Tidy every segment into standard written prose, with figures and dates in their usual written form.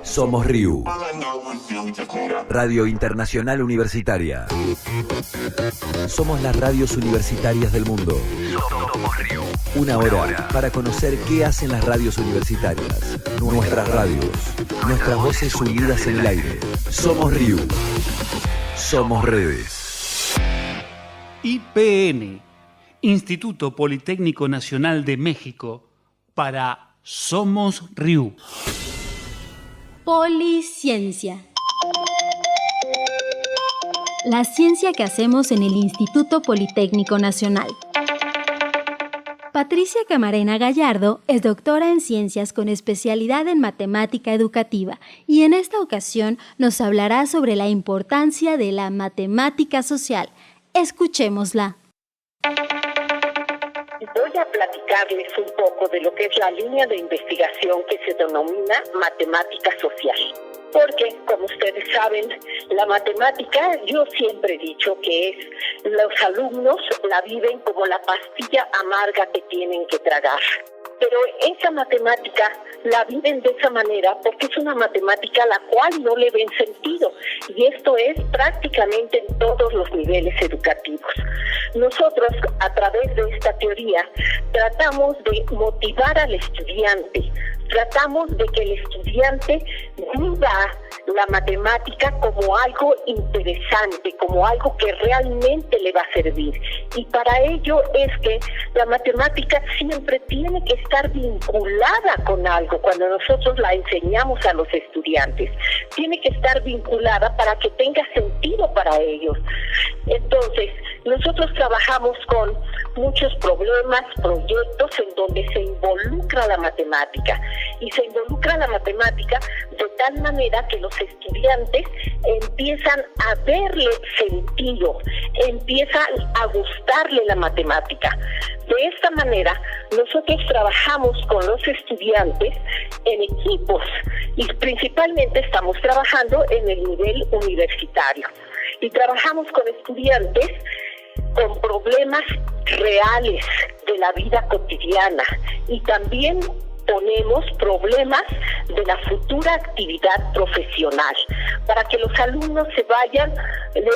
Somos RIU, Radio Internacional Universitaria. Somos las radios universitarias del mundo. Somos RIU. Una hora para conocer qué hacen las radios universitarias. Nuestras radios, nuestras voces unidas en el aire. Somos RIU. Somos redes. IPN, Instituto Politécnico Nacional de México, para Somos RIU. Policiencia. La ciencia que hacemos en el Instituto Politécnico Nacional. Patricia Camarena Gallardo es doctora en ciencias con especialidad en matemática educativa y en esta ocasión nos hablará sobre la importancia de la matemática social. Escuchémosla. Voy a platicarles un poco de lo que es la línea de investigación que se denomina matemática social. Porque, como ustedes saben, la matemática, yo siempre he dicho que es, los alumnos la viven como la pastilla amarga que tienen que tragar. Pero esa matemática la viven de esa manera porque es una matemática a la cual no le ven sentido. Y esto es prácticamente en todos los niveles educativos. Nosotros, a través de esta teoría, tratamos de motivar al estudiante. Tratamos de que el estudiante viva la matemática como algo interesante, como algo que realmente le va a servir. Y para ello es que la matemática siempre tiene que estar vinculada con algo. Cuando nosotros la enseñamos a los estudiantes, tiene que estar vinculada para que tenga sentido para ellos. Entonces, nosotros trabajamos con muchos problemas, proyectos en donde se involucra la matemática. Y se involucra la matemática de tal manera que los estudiantes empiezan a verle sentido, empiezan a gustarle la matemática. De esta manera, nosotros trabajamos con los estudiantes en equipos y principalmente estamos trabajando en el nivel universitario. Y trabajamos con estudiantes con problemas reales de la vida cotidiana y también ponemos problemas de la futura actividad profesional para que los alumnos le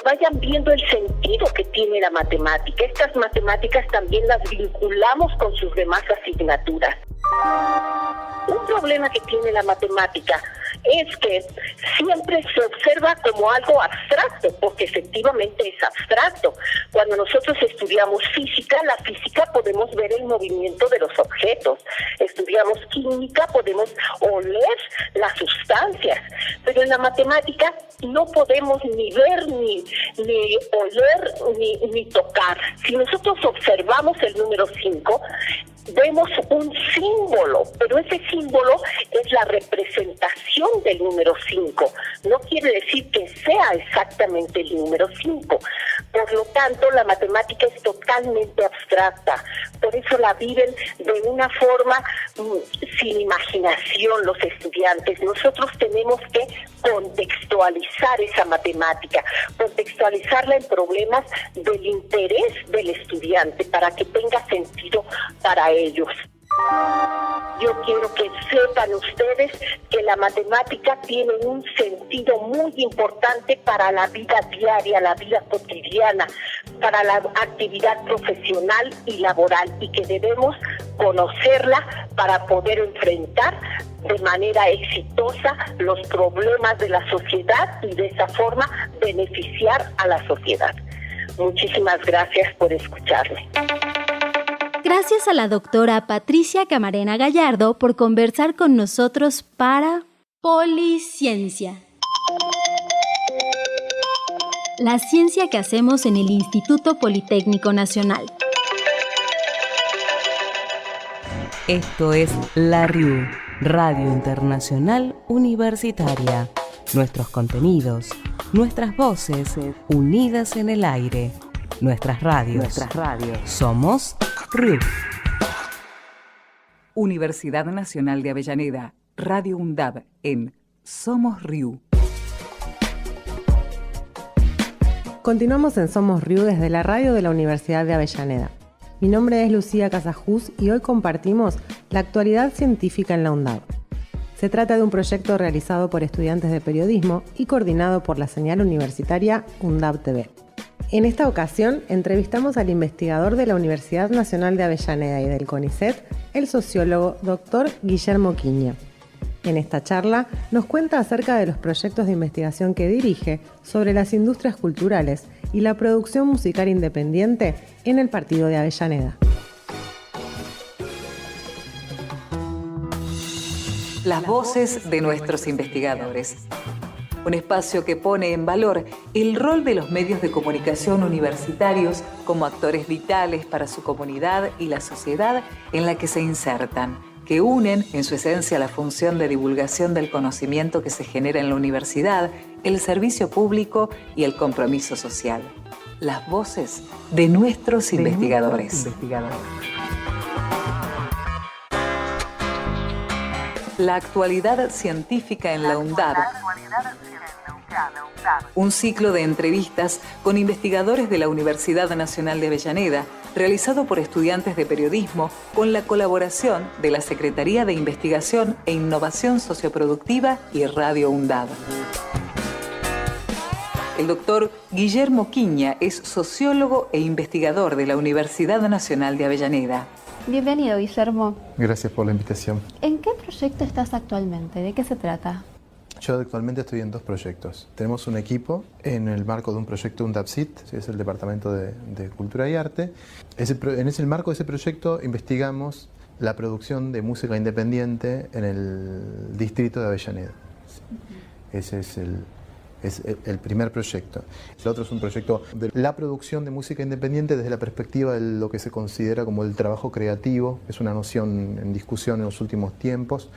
vayan viendo el sentido que tiene la matemática. Estas matemáticas también las vinculamos con sus demás asignaturas. Un problema que tiene la matemática es que siempre se observa como algo abstracto, porque efectivamente es abstracto. Cuando nosotros estudiamos física, la física podemos ver el movimiento de los objetos. Estudiamos química, podemos oler las sustancias. Pero en la matemática no podemos ni ver, ni oler, ni tocar. Si nosotros observamos el número 5, vemos un símbolo, pero ese símbolo es la representación del número 5. No quiere decir que sea exactamente el número 5. Por lo tanto, la matemática es totalmente abstracta. Por eso la viven de una forma sin imaginación los estudiantes. Nosotros tenemos que contextualizar esa matemática, contextualizarla en problemas del interés del estudiante para que tenga sentido para ellos. Yo quiero que sepan ustedes que la matemática tiene un sentido muy importante para la vida diaria, la vida cotidiana, para la actividad profesional y laboral, y que debemos conocerla para poder enfrentar de manera exitosa los problemas de la sociedad y de esa forma beneficiar a la sociedad. Muchísimas gracias por escucharme. Gracias a la doctora Patricia Camarena Gallardo por conversar con nosotros para Policiencia. La ciencia que hacemos en el Instituto Politécnico Nacional. Esto es la RIU, Radio Internacional Universitaria. Nuestros contenidos, nuestras voces, unidas en el aire. Nuestras radios. Somos RIU. Universidad Nacional de Avellaneda, Radio UNDAB en Somos RIU. Continuamos en Somos RIU desde la radio de la Universidad de Avellaneda. Mi nombre es Lucía Casajús y hoy compartimos la actualidad científica en la UNDAB. Se trata de un proyecto realizado por estudiantes de periodismo y coordinado por la señal universitaria UNDAB TV. En esta ocasión entrevistamos al investigador de la Universidad Nacional de Avellaneda y del CONICET, el sociólogo Dr. Guillermo Quiña. En esta charla nos cuenta acerca de los proyectos de investigación que dirige sobre las industrias culturales y la producción musical independiente en el partido de Avellaneda. Las voces de nuestros investigadores. Un espacio que pone en valor el rol de los medios de comunicación universitarios como actores vitales para su comunidad y la sociedad en la que se insertan, que unen en su esencia la función de divulgación del conocimiento que se genera en la universidad, el servicio público y el compromiso social. Las voces de nuestros investigadores. La actualidad científica en la UNDAB. Un ciclo de entrevistas con investigadores de la Universidad Nacional de Avellaneda, realizado por estudiantes de periodismo con la colaboración de la Secretaría de Investigación e Innovación Socioproductiva y Radio UNDAB. El doctor Guillermo Quiña es sociólogo e investigador de la Universidad Nacional de Avellaneda. Bienvenido, Guillermo. Gracias por la invitación. ¿En qué proyecto estás actualmente? ¿De qué se trata? Yo actualmente estoy en 2 proyectos. Tenemos un equipo en el marco de un proyecto UNDABCIT, que es el Departamento de Cultura y Arte. En ese marco de ese proyecto investigamos la producción de música independiente en el distrito de Avellaneda. Ese es el primer proyecto. El otro es un proyecto de la producción de música independiente desde la perspectiva de lo que se considera como el trabajo creativo, que es una noción en discusión en los últimos tiempos,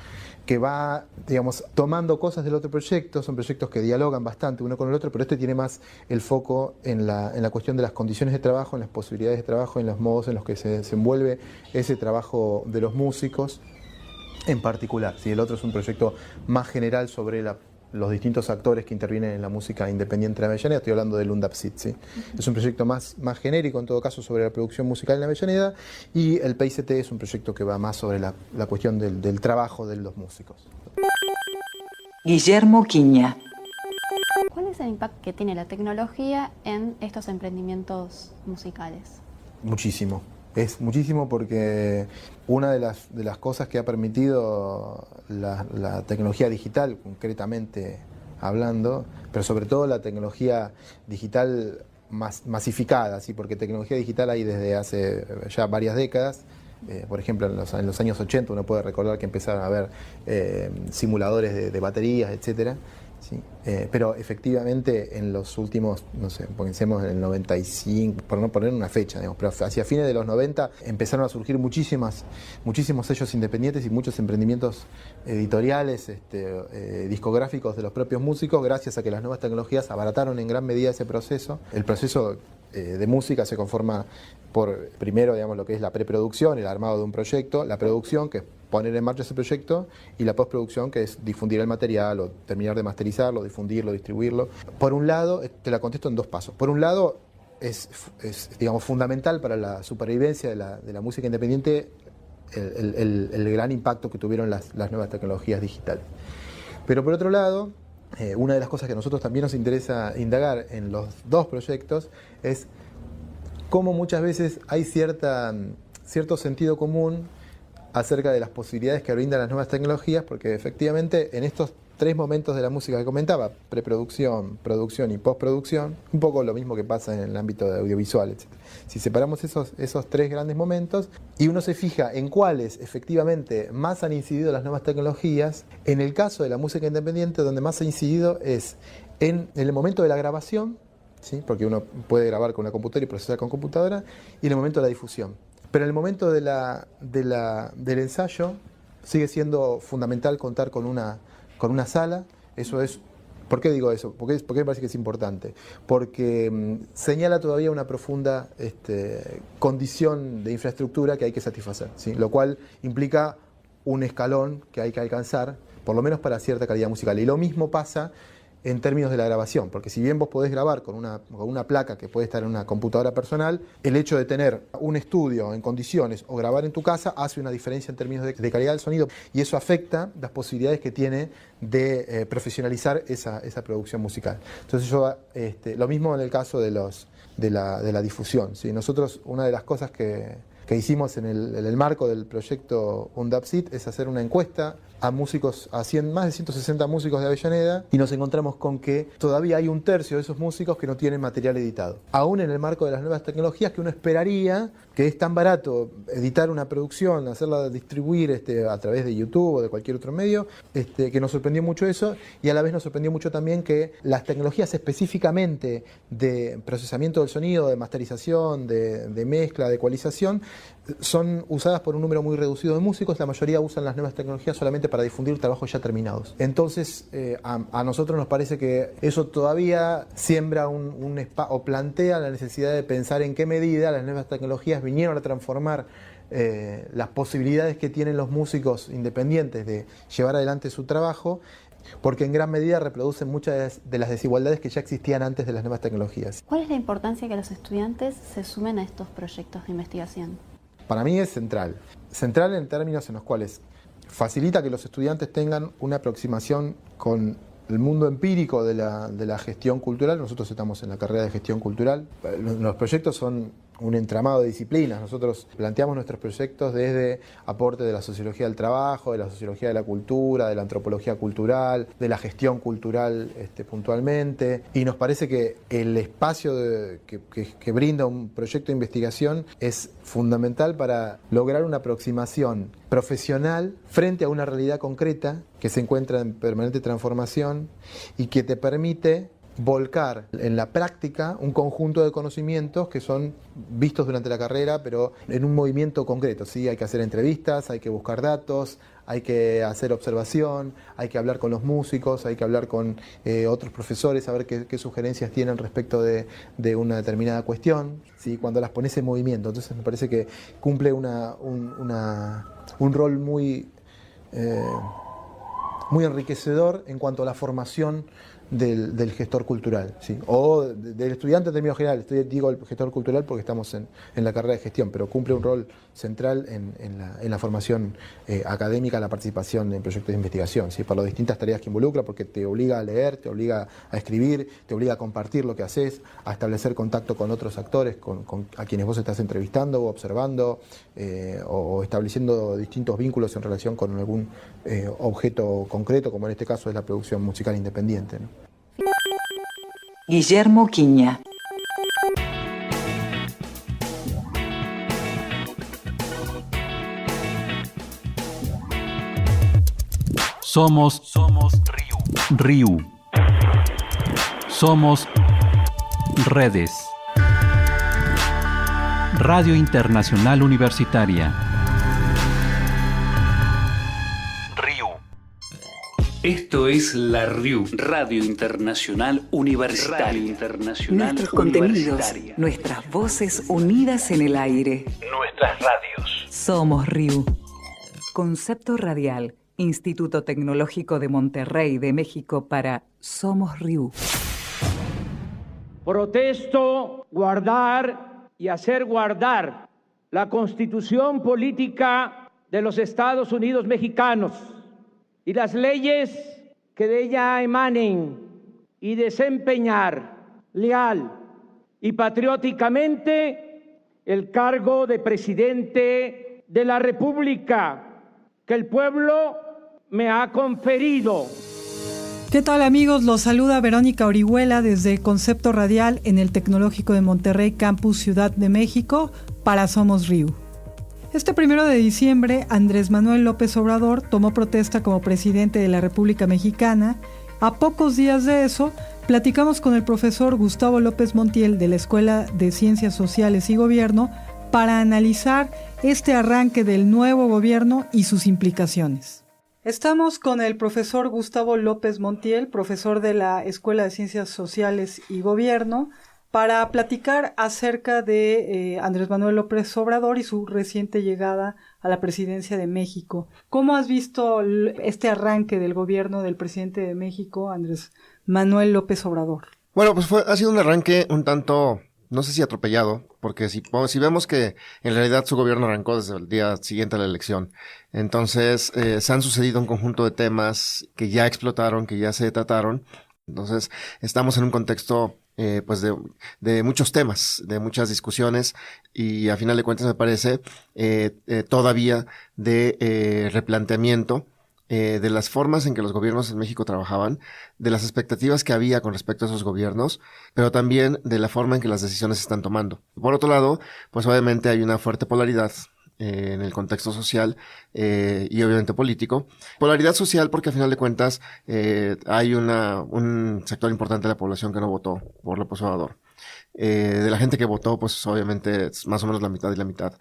que va, digamos, tomando cosas del otro proyecto. Son proyectos que dialogan bastante uno con el otro, pero este tiene más el foco en la cuestión de las condiciones de trabajo, en las posibilidades de trabajo, en los modos en los que se desenvuelve ese trabajo de los músicos en particular. ¿Sí? El otro es un proyecto más general sobre los distintos actores que intervienen en la música independiente en Avellaneda. Estoy hablando del UNDABCIT, ¿sí? Es un proyecto más genérico, en todo caso, sobre la producción musical en Avellaneda, y el PICT es un proyecto que va más sobre la cuestión del trabajo de los músicos. Guillermo Quiña. ¿Cuál es el impacto que tiene la tecnología en estos emprendimientos musicales? Muchísimo. Es muchísimo porque una de las cosas que ha permitido la tecnología digital, concretamente hablando, pero sobre todo la tecnología digital masificada, ¿sí? Porque tecnología digital hay desde hace ya varias décadas. Por ejemplo, en los años 80 uno puede recordar que empezaron a haber simuladores de baterías, etcétera. Sí, pero efectivamente en los últimos, no sé, pensemos en el 95, por no poner una fecha, digamos, pero hacia fines de los 90 empezaron a surgir muchísimos sellos independientes y muchos emprendimientos editoriales, discográficos de los propios músicos, gracias a que las nuevas tecnologías abarataron en gran medida ese proceso. El proceso de música se conforma por, primero, digamos, lo que es la preproducción, el armado de un proyecto, la producción, que es poner en marcha ese proyecto, y la postproducción, que es difundir el material, o terminar de masterizarlo, difundirlo, distribuirlo. Por un lado, te la contesto en 2 pasos. Por un lado, es digamos, fundamental para la supervivencia de la música independiente el gran impacto que tuvieron las nuevas tecnologías digitales. Pero por otro lado, una de las cosas que a nosotros también nos interesa indagar en los 2 proyectos es cómo muchas veces hay cierto sentido común acerca de las posibilidades que brindan las nuevas tecnologías, porque efectivamente en estos 3 momentos de la música que comentaba, preproducción, producción y postproducción, un poco lo mismo que pasa en el ámbito de audiovisual, etc. Si separamos esos 3 grandes momentos y uno se fija en cuáles efectivamente más han incidido las nuevas tecnologías, en el caso de la música independiente, donde más ha incidido es en el momento de la grabación, ¿sí? Porque uno puede grabar con una computadora y procesar con computadora, y en el momento de la difusión. Pero en el momento del ensayo sigue siendo fundamental contar con una sala. Eso es. ¿Por qué digo eso? ¿Por qué me parece que es importante? Porque señala todavía una profunda condición de infraestructura que hay que satisfacer, ¿sí? Lo cual implica un escalón que hay que alcanzar, por lo menos para cierta calidad musical. Y lo mismo pasa en términos de la grabación, porque si bien vos podés grabar con una placa que puede estar en una computadora personal, el hecho de tener un estudio en condiciones o grabar en tu casa hace una diferencia en términos de calidad del sonido, y eso afecta las posibilidades que tiene de profesionalizar esa producción musical. Entonces lo mismo en el caso de la difusión, ¿sí? Nosotros, una de las cosas que hicimos en el marco del proyecto UNDAPSIT es hacer una encuesta a músicos, más de 160 músicos de Avellaneda, y nos encontramos con que todavía hay un tercio de esos músicos que no tienen material editado. Aún en el marco de las nuevas tecnologías, que uno esperaría que es tan barato editar una producción, hacerla distribuir a través de YouTube o de cualquier otro medio, que nos sorprendió mucho eso, y a la vez nos sorprendió mucho también que las tecnologías específicamente de procesamiento del sonido, de masterización, de mezcla, de ecualización, son usadas por un número muy reducido de músicos. La mayoría usan las nuevas tecnologías solamente para difundir trabajos ya terminados. Entonces, a nosotros nos parece que eso todavía siembra o plantea la necesidad de pensar en qué medida las nuevas tecnologías vinieron a transformar las posibilidades que tienen los músicos independientes de llevar adelante su trabajo, porque en gran medida reproducen muchas de las desigualdades que ya existían antes de las nuevas tecnologías. ¿Cuál es la importancia que los estudiantes se sumen a estos proyectos de investigación? Para mí es central en términos en los cuales facilita que los estudiantes tengan una aproximación con el mundo empírico de la gestión cultural. Nosotros estamos en la carrera de gestión cultural. Los proyectos son un entramado de disciplinas. Nosotros planteamos nuestros proyectos desde aporte de la sociología del trabajo, de la sociología de la cultura, de la antropología cultural, de la gestión cultural puntualmente, y nos parece que el espacio que brinda un proyecto de investigación es fundamental para lograr una aproximación profesional frente a una realidad concreta que se encuentra en permanente transformación y que te permite volcar en la práctica un conjunto de conocimientos que son vistos durante la carrera, pero en un movimiento concreto, ¿sí? Hay que hacer entrevistas, hay que buscar datos, hay que hacer observación, hay que hablar con los músicos, hay que hablar con otros profesores, a ver qué sugerencias tienen respecto de una determinada cuestión, ¿sí? Cuando las pones en movimiento. Entonces me parece que cumple un rol muy enriquecedor en cuanto a la formación del gestor cultural, ¿sí? O del estudiante en términos generales. Digo el gestor cultural porque estamos en la carrera de gestión, pero cumple un rol central en la formación académica, la participación en proyectos de investigación, ¿sí? Por las distintas tareas que involucra, porque te obliga a leer, te obliga a escribir, te obliga a compartir lo que haces, a establecer contacto con otros actores, a quienes vos estás entrevistando o observando, o estableciendo distintos vínculos en relación con algún objeto concreto, como en este caso es la producción musical independiente, ¿no? Guillermo Quiña. Somos RIU. Somos redes. Radio Internacional Universitaria. Esto es la RIU, Radio Internacional Universitaria. Nuestros contenidos, nuestras voces unidas en el aire. Nuestras radios. Somos RIU. Concepto radial, Instituto Tecnológico de Monterrey de México para Somos RIU. Protesto guardar y hacer guardar la Constitución Política de los Estados Unidos Mexicanos y las leyes que de ella emanen, y desempeñar leal y patrióticamente el cargo de presidente de la República que el pueblo me ha conferido. ¿Qué tal, amigos? Los saluda Verónica Orihuela desde Concepto Radial en el Tecnológico de Monterrey, Campus Ciudad de México, para Somos RIU. Este 1 de diciembre, Andrés Manuel López Obrador tomó protesta como presidente de la República Mexicana. A pocos días de eso, platicamos con el profesor Gustavo López Montiel de la Escuela de Ciencias Sociales y Gobierno para analizar este arranque del nuevo gobierno y sus implicaciones. Estamos con el profesor Gustavo López Montiel, profesor de la Escuela de Ciencias Sociales y Gobierno, para platicar acerca de Andrés Manuel López Obrador y su reciente llegada a a la presidencia de México. ¿Cómo has visto este arranque del gobierno del presidente de México, Andrés Manuel López Obrador? Bueno, pues ha sido un arranque un tanto, no sé si atropellado, porque si vemos que en realidad su gobierno arrancó desde el día siguiente a la elección, entonces se han sucedido un conjunto de temas que ya explotaron, que ya se trataron, entonces estamos en un contexto pues de muchos temas, de muchas discusiones y a final de cuentas me parece todavía de replanteamiento de las formas en que los gobiernos en México trabajaban, de las expectativas que había con respecto a esos gobiernos, pero también de la forma en que las decisiones se están tomando. Por otro lado, pues obviamente hay una fuerte polaridad en el contexto social y obviamente político. Polaridad social porque a final de cuentas hay un sector importante de la población que no votó por López Obrador. De la gente que votó, pues obviamente es más o menos la mitad y la mitad.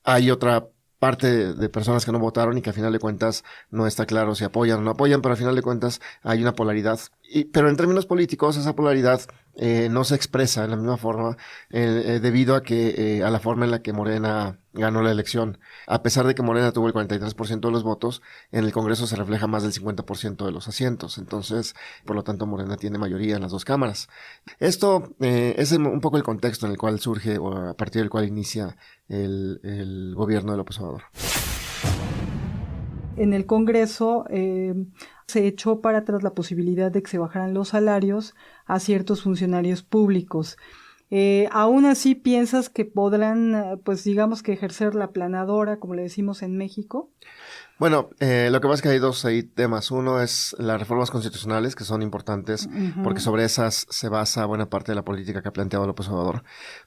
Hay otra parte de personas que no votaron y que a final de cuentas no está claro si apoyan o no apoyan, pero a final de cuentas hay una polaridad. Pero en términos políticos esa polaridad no se expresa de la misma forma debido a que a la forma en la que Morena ganó la elección. A pesar de que Morena tuvo el 43% de los votos, en el Congreso se refleja más del 50% de los asientos. Entonces, por lo tanto, Morena tiene mayoría en las dos cámaras. Esto es un poco el contexto en el cual surge o a partir del cual inicia el gobierno de López Obrador. En el Congreso se echó para atrás la posibilidad de que se bajaran los salarios a ciertos funcionarios públicos. ¿Aún así piensas que podrán, pues digamos que ejercer la planadora, como le decimos en México? Bueno, lo que pasa es que hay dos temas. Uno es las reformas constitucionales, que son importantes, porque sobre esas se basa buena parte de la política que ha planteado López Obrador.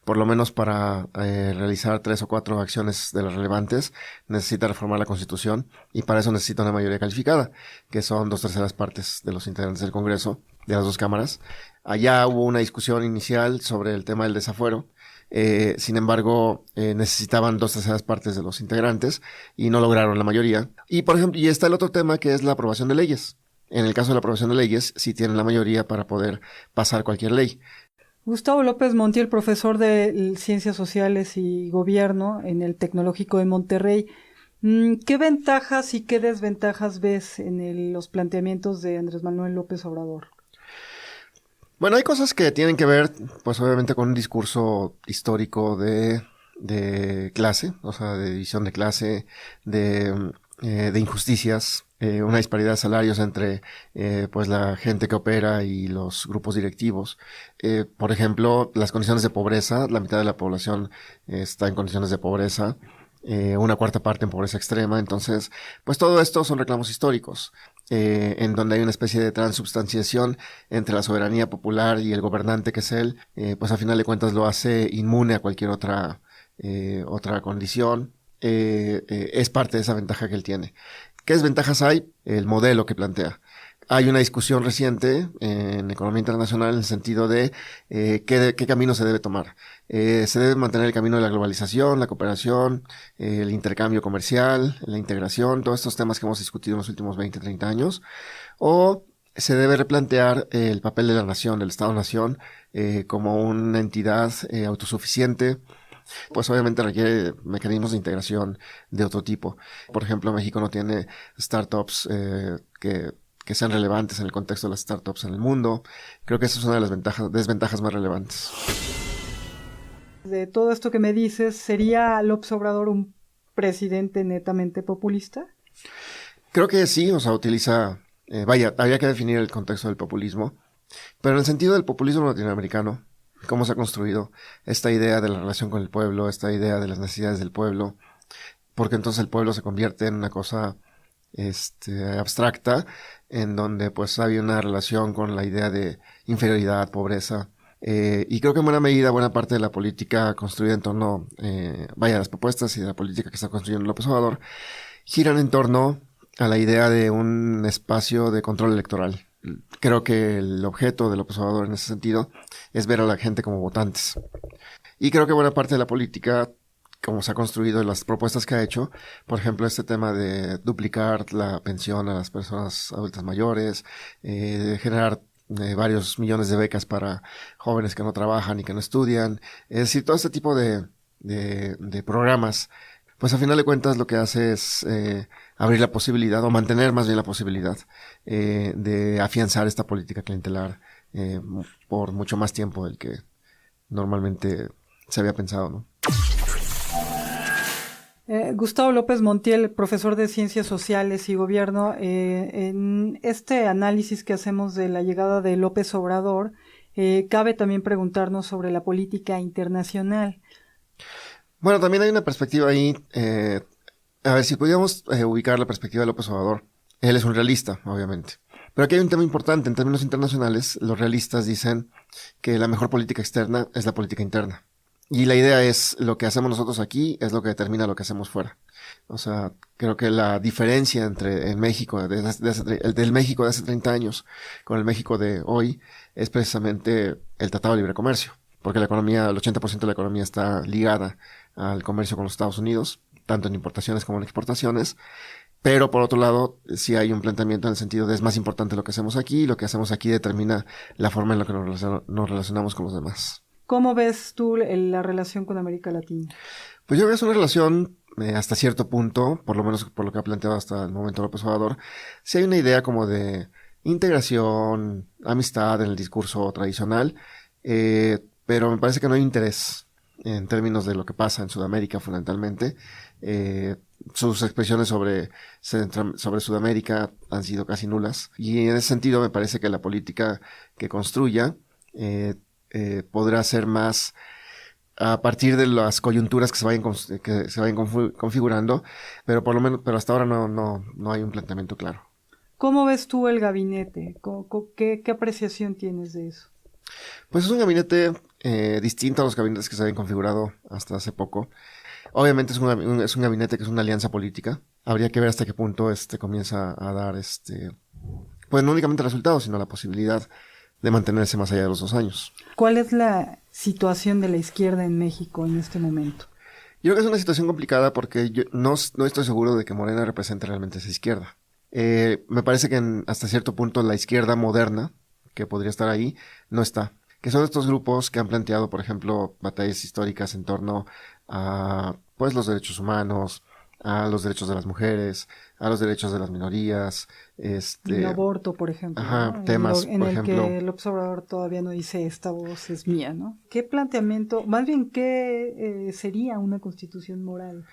Por lo menos para realizar 3 o 4 acciones de las relevantes, necesita reformar la Constitución, y para eso necesita una mayoría calificada, que son 2/3 partes de los integrantes del Congreso, de las dos cámaras. Allá hubo una discusión inicial sobre el tema del desafuero. Sin embargo, necesitaban 2/3 partes de los integrantes y no lograron la mayoría. Y por ejemplo, y está el otro tema que es la aprobación de leyes. En el caso de la aprobación de leyes, sí tienen la mayoría para poder pasar cualquier ley. Gustavo López Montiel, profesor de Ciencias Sociales y Gobierno en el Tecnológico de Monterrey. ¿Qué ventajas y qué desventajas ves en los planteamientos de Andrés Manuel López Obrador? Bueno, hay cosas que tienen que ver, pues obviamente con un discurso histórico de clase, o sea, de división de clase, de injusticias, una disparidad de salarios entre pues la gente que opera y los grupos directivos. Por ejemplo, las condiciones de pobreza, la mitad de la población está en condiciones de pobreza, una cuarta parte en pobreza extrema. Entonces, pues todo esto son reclamos históricos, en donde hay una especie de transubstanciación entre la soberanía popular y el gobernante que es él, pues a final de cuentas lo hace inmune a cualquier otra condición. Es parte de esa ventaja que él tiene. ¿Qué desventajas hay? El modelo que plantea. Hay una discusión reciente en economía internacional en el sentido de qué camino se debe tomar. Se debe mantener el camino de la globalización, la cooperación, el intercambio comercial, la integración, todos estos temas que hemos discutido en los últimos 20, 30 años, o se debe replantear el papel de la nación, del Estado-nación, como una entidad autosuficiente. Pues obviamente requiere mecanismos de integración de otro tipo. Por ejemplo, México no tiene startups que sean relevantes en el contexto de las startups en el mundo. Creo que esa es una de las desventajas más relevantes. De todo esto que me dices, ¿sería López Obrador un presidente netamente populista? Creo que sí, o sea, utiliza... habría que definir el contexto del populismo, pero en el sentido del populismo latinoamericano, cómo se ha construido esta idea de la relación con el pueblo, esta idea de las necesidades del pueblo, porque entonces el pueblo se convierte en una cosa abstracta, en donde pues había una relación con la idea de inferioridad, pobreza, y creo que en buena medida, buena parte de la política construida en torno, las propuestas y de la política que está construyendo López Obrador, giran en torno a la idea de un espacio de control electoral. Creo que el objeto de López Obrador en ese sentido es ver a la gente como votantes. Y creo que buena parte de la política, como se ha construido, las propuestas que ha hecho, por ejemplo, este tema de duplicar la pensión a las personas adultas mayores, generar varios millones de becas para jóvenes que no trabajan y que no estudian, es decir, todo este tipo de programas pues a final de cuentas lo que hace es abrir la posibilidad, o mantener más bien la posibilidad, de afianzar esta política clientelar por mucho más tiempo del que normalmente se había pensado, ¿no? Gustavo López Montiel, profesor de Ciencias Sociales y Gobierno, en este análisis que hacemos de la llegada de López Obrador, cabe también preguntarnos sobre la política internacional. Bueno, también hay una perspectiva ahí, a ver, si pudiéramos ubicar la perspectiva de López Obrador, él es un realista, obviamente. Pero aquí hay un tema importante, en términos internacionales, los realistas dicen que la mejor política externa es la política interna. Y la idea es, lo que hacemos nosotros aquí es lo que determina lo que hacemos fuera. O sea, creo que la diferencia entre el México del México de hace 30 años con el México de hoy es precisamente el Tratado de Libre Comercio. Porque la economía, el 80% de la economía está ligada al comercio con los Estados Unidos, tanto en importaciones como en exportaciones. Pero por otro lado, sí hay un planteamiento en el sentido de es más importante lo que hacemos aquí, y lo que hacemos aquí determina la forma en la que nos relacionamos con los demás. ¿Cómo ves tú la relación con América Latina? Pues yo creo que es una relación hasta cierto punto, por lo menos por lo que ha planteado hasta el momento López Obrador. Sí hay una idea como de integración, amistad en el discurso tradicional, pero me parece que no hay interés en términos de lo que pasa en Sudamérica fundamentalmente. Sus expresiones sobre Sudamérica han sido casi nulas, y en ese sentido me parece que la política que construya podrá ser más a partir de las coyunturas que se vayan configurando, pero por lo menos, pero hasta ahora no hay un planteamiento claro. ¿Cómo ves tú el gabinete? ¿Qué apreciación tienes de eso? Pues es un gabinete distinto a los gabinetes que se habían configurado hasta hace poco. Obviamente es un gabinete que es una alianza política. Habría que ver hasta qué punto comienza a dar pues no únicamente resultados, sino la posibilidad de mantenerse más allá de los 2 años. ¿Cuál es la situación de la izquierda en México en este momento? Yo creo que es una situación complicada porque yo no estoy seguro de que Morena represente realmente esa izquierda. Me parece que hasta cierto punto la izquierda moderna, que podría estar ahí, no está. Que son estos grupos que han planteado, por ejemplo, batallas históricas en torno a pues los derechos humanos, a los derechos de las mujeres, a los derechos de las minorías, el aborto, por ejemplo, ajá, ¿no? temas, en por el ejemplo, que López Obrador todavía no dice esta voz es mía, ¿no? ¿Qué planteamiento, más bien qué sería una constitución moral?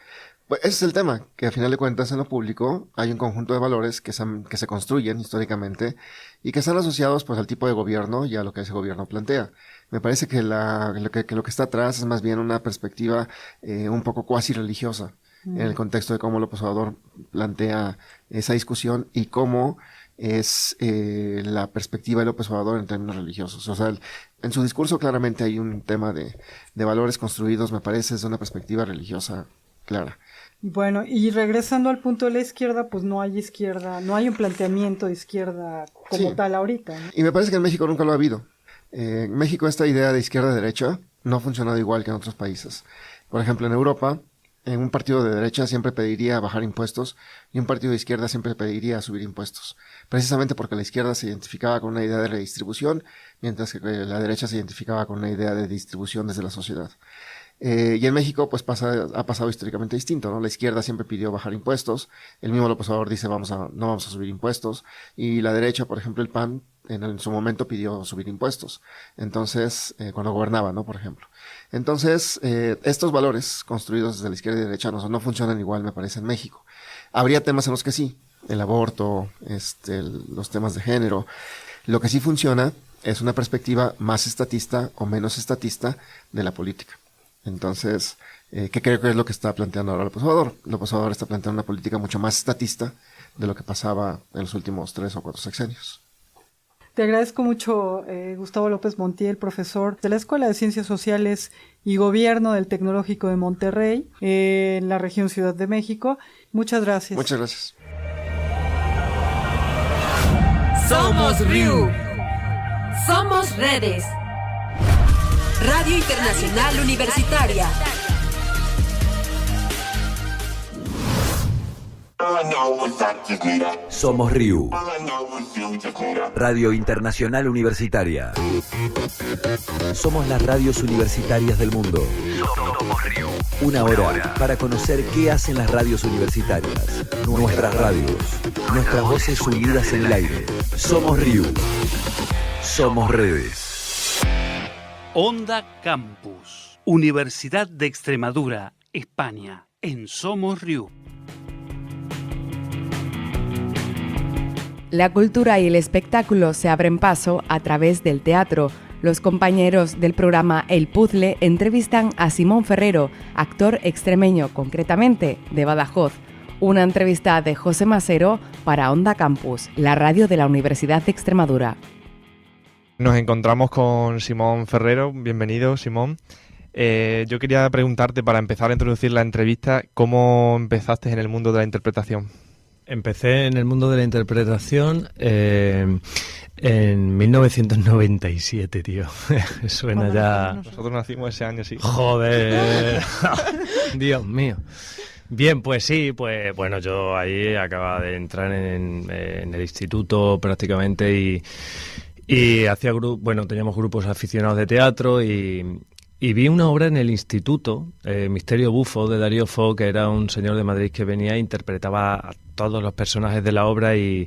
Pues ese es el tema, que a final de cuentas en lo público hay un conjunto de valores que se construyen históricamente y que están asociados pues al tipo de gobierno y a lo que ese gobierno plantea. Me parece que lo que está atrás es más bien una perspectiva un poco cuasi religiosa en el contexto de cómo López Obrador plantea esa discusión y cómo es la perspectiva de López Obrador en términos religiosos. O sea, en su discurso claramente hay un tema de valores construidos, me parece, desde una perspectiva religiosa clara. Bueno, y regresando al punto de la izquierda, pues no hay izquierda, no hay un planteamiento de izquierda como tal ahorita, ¿no? Y me parece que en México nunca lo ha habido. En México esta idea de izquierda-derecha no ha funcionado igual que en otros países. Por ejemplo, en Europa, un partido de derecha siempre pediría bajar impuestos y un partido de izquierda siempre pediría subir impuestos. Precisamente porque la izquierda se identificaba con una idea de redistribución, mientras que la derecha se identificaba con una idea de distribución desde la sociedad. Y en México pues ha pasado históricamente distinto, ¿no? La izquierda siempre pidió bajar impuestos, el mismo López Obrador dice no vamos a subir impuestos, y la derecha, por ejemplo el PAN, en su momento pidió subir impuestos, entonces, cuando gobernaba, ¿no? Por ejemplo. Entonces, estos valores construidos desde la izquierda y derecha no funcionan igual, me parece, en México. Habría temas en los que sí, el aborto, los temas de género. Lo que sí funciona es una perspectiva más estatista o menos estatista de la política. Entonces, ¿qué creo que es lo que está planteando ahora López Obrador? López Obrador está planteando una política mucho más estatista de lo que pasaba en los últimos 3 o 4 sexenios. Te agradezco mucho, Gustavo López Montiel, profesor de la Escuela de Ciencias Sociales y Gobierno del Tecnológico de Monterrey, en la región Ciudad de México. Muchas gracias. Muchas gracias. Somos RIU. Somos redes. Radio Internacional Universitaria. Somos RIU, Radio Internacional Universitaria. Somos las radios universitarias del mundo. Somos RIU. Una hora para conocer qué hacen las radios universitarias, nuestras radios, nuestras voces unidas en el aire. Somos RIU. Somos redes. Onda Campus, Universidad de Extremadura, España, en Somos RIU. La cultura y el espectáculo se abren paso a través del teatro. Los compañeros del programa El Puzzle entrevistan a Simón Ferrero, actor extremeño, concretamente de Badajoz. Una entrevista de José Masero para Onda Campus, la radio de la Universidad de Extremadura. Nos encontramos con Simón Ferrero. Bienvenido, Simón. Yo quería preguntarte, para empezar a introducir la entrevista, ¿cómo empezaste en el mundo de la interpretación? Empecé en el mundo de la interpretación en 1997, tío. Suena ya... Nosotros nacimos ese año, sí. ¡Joder! Dios mío. Bien, pues sí, pues bueno, yo ahí acababa de entrar en el instituto prácticamente y hacía teníamos grupos aficionados de teatro y vi una obra en el instituto, Misterio Bufo, de Darío Fo, que era un señor de Madrid que venía e interpretaba a todos los personajes de la obra y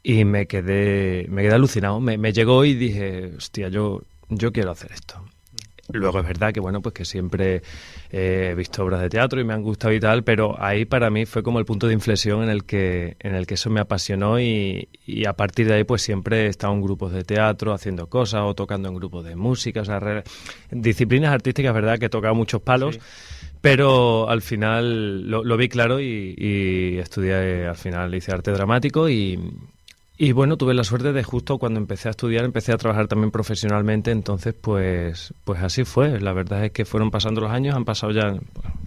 me quedé alucinado. Me llegó y dije, hostia, yo quiero hacer esto. Luego es verdad que bueno, pues que siempre he visto obras de teatro y me han gustado y tal, pero ahí para mí fue como el punto de inflexión en el que eso me apasionó y a partir de ahí pues siempre he estado en grupos de teatro haciendo cosas o tocando en grupos de música, o sea, disciplinas artísticas, es verdad que he tocado muchos palos, sí. Pero al final lo vi claro y estudié, al final hice arte dramático y bueno, tuve la suerte de justo cuando empecé a estudiar, empecé a trabajar también profesionalmente, entonces pues así fue. La verdad es que fueron pasando los años, han pasado ya,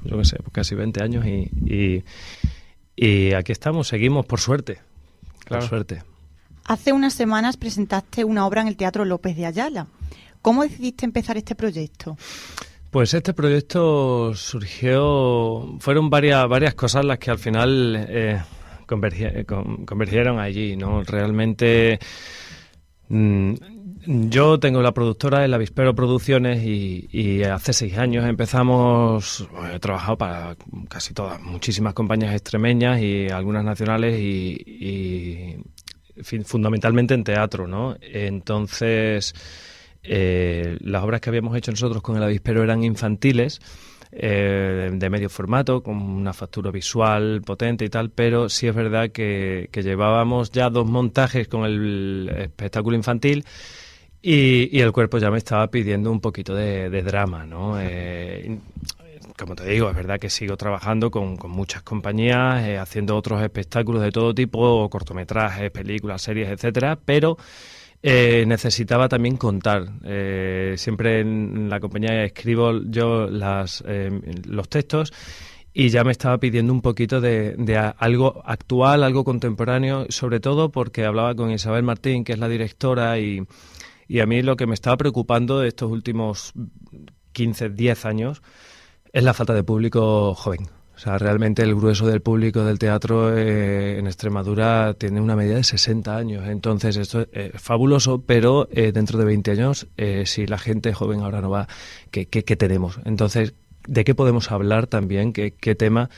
yo qué sé, casi 20 años y aquí estamos, seguimos por suerte, claro. Por suerte. Hace unas semanas presentaste una obra en el Teatro López de Ayala. ¿Cómo decidiste empezar este proyecto? Pues este proyecto surgió, fueron varias cosas las que al final... convergieron allí, ¿no? Realmente yo tengo la productora, el Avispero Producciones y hace 6 años empezamos, he trabajado para casi todas, muchísimas compañías extremeñas y algunas nacionales y fundamentalmente en teatro, ¿no? Entonces las obras que habíamos hecho nosotros con el Avispero eran infantiles, de medio formato, con una factura visual potente y tal, pero sí es verdad que llevábamos ya 2 montajes con el espectáculo infantil y el cuerpo ya me estaba pidiendo un poquito de drama, ¿no? Como te digo, es verdad que sigo trabajando con muchas compañías, haciendo otros espectáculos de todo tipo, cortometrajes, películas, series, etcétera, pero necesitaba también contar. Siempre en la compañía escribo yo los textos y ya me estaba pidiendo un poquito de algo actual, algo contemporáneo, sobre todo porque hablaba con Isabel Martín, que es la directora, y a mí lo que me estaba preocupando de estos últimos 15, 10 años es la falta de público joven. O sea, realmente el grueso del público del teatro en Extremadura tiene una media de 60 años. Entonces, esto es fabuloso, pero dentro de 20 años, si la gente joven ahora no va, ¿qué tenemos? Entonces, ¿de qué podemos hablar también? ¿Qué tema?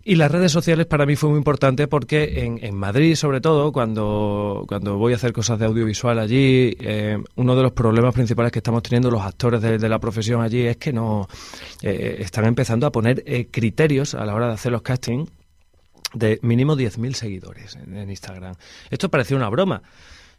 Y las redes sociales para mí fue muy importante porque en Madrid, sobre todo, cuando voy a hacer cosas de audiovisual allí, uno de los problemas principales que estamos teniendo los actores de la profesión allí es que no están empezando a poner criterios a la hora de hacer los castings de mínimo 10.000 seguidores en Instagram. Esto parecía una broma,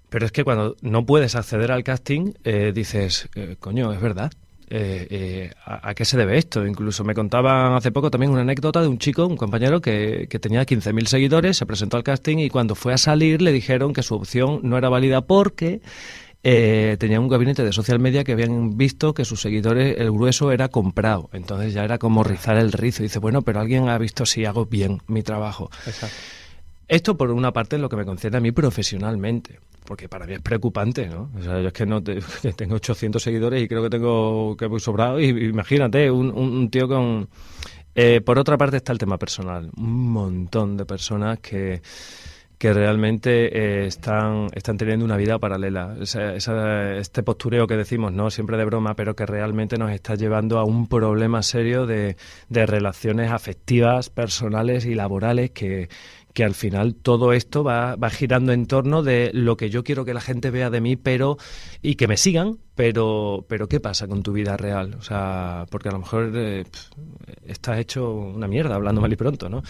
pero es que cuando no puedes acceder al casting, dices, coño, es verdad. ¿A qué se debe esto? Incluso me contaban hace poco también una anécdota de un chico, un compañero que tenía 15.000 seguidores, se presentó al casting y cuando fue a salir le dijeron que su opción no era válida porque tenía un gabinete de social media que habían visto que sus seguidores, el grueso era comprado. Entonces ya era como rizar el rizo. Y dice, bueno, pero alguien ha visto si hago bien mi trabajo. Exacto. Esto por una parte es lo que me concierne a mí profesionalmente, porque para mí es preocupante, ¿no? O sea, yo es que que tengo 800 seguidores y creo que voy sobrado. Y imagínate, un tío con Por otra parte está el tema personal. Un montón de personas que realmente están teniendo una vida paralela. Este postureo que decimos, no siempre de broma, pero que realmente nos está llevando a un problema serio de relaciones afectivas, personales y laborales que al final todo esto va girando en torno de lo que yo quiero que la gente vea de mí y que me sigan, pero ¿qué pasa con tu vida real? O sea, porque a lo mejor estás hecho una mierda, hablando mal y pronto, ¿no?